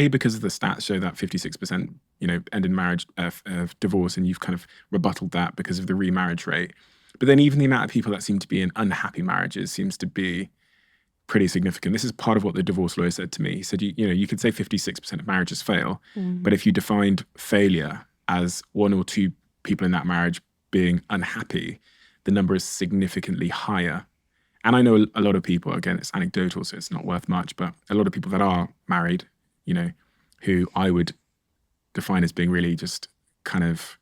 because of the stats show that 56%, end in marriage, divorce, and you've kind of rebutted that because of the remarriage rate. But then even the amount of people that seem to be in unhappy marriages seems to be pretty significant. This is part of what the divorce lawyer said to me. He said, you could say 56% of marriages fail, but if you defined failure as one or two people in that marriage being unhappy, the number is significantly higher. And I know a lot of people, again, it's anecdotal, so it's not worth much, but a lot of people that are married, who I would define as being really just kind of,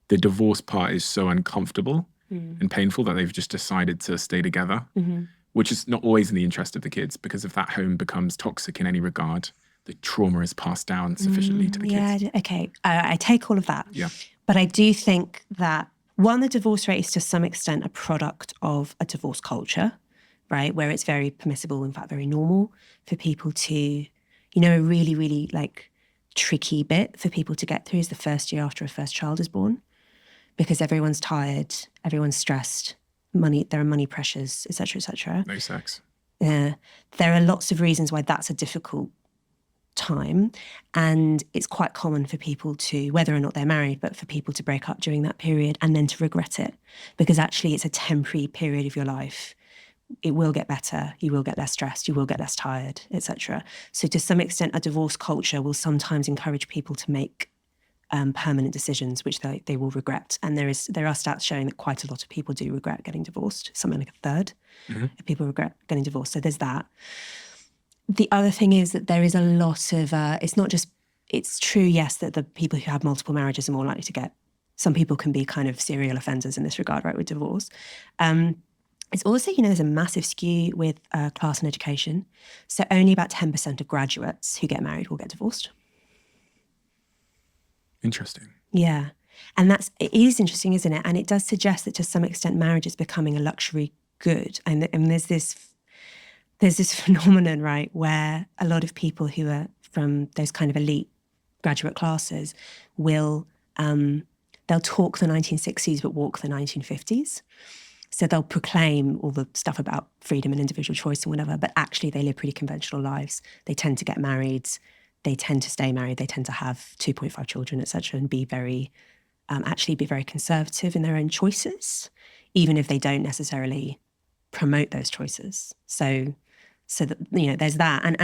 the divorce part is so uncomfortable and painful that they've just decided to stay together, which is not always in the interest of the kids, because if that home becomes toxic in any regard, the trauma is passed down sufficiently to the kids. Yeah, okay. I take all of that. Yeah. But I do think that, one, the divorce rate is to some extent a product of a divorce culture, right? Where it's very permissible, in fact, very normal for people to, a really, really tricky bit for people to get through is the first year after a first child is born, because everyone's tired, everyone's stressed, there are money pressures, et cetera, et cetera. No sex. There are lots of reasons why that's a difficult time. And it's quite common for people to, whether or not they're married, but for people to break up during that period and then to regret it, because actually it's a temporary period of your life. It will get better, you will get less stressed, you will get less tired, etc. So to some extent, a divorce culture will sometimes encourage people to make permanent decisions, which they will regret. And there are stats showing that quite a lot of people do regret getting divorced, something like a third of people regret getting divorced. So there's that. The other thing is that there is a lot of, it's true, yes, that the people who have multiple marriages are more likely to get, some people can be kind of serial offenders in this regard, right, with divorce. It's also, there's a massive skew with class and education. So only about 10% of graduates who get married will get divorced. Interesting. Yeah. And it is interesting, isn't it? And it does suggest that to some extent marriage is becoming a luxury good. And there's this phenomenon, right, where a lot of people who are from those kind of elite graduate classes will, they'll talk the 1960s but walk the 1950s. So they'll proclaim all the stuff about freedom and individual choice and whatever, but actually they live pretty conventional lives. They tend to get married. They tend to stay married. They tend to have 2.5 children, et cetera, and be very conservative in their own choices, even if they don't necessarily promote those choices. So that, there's that. And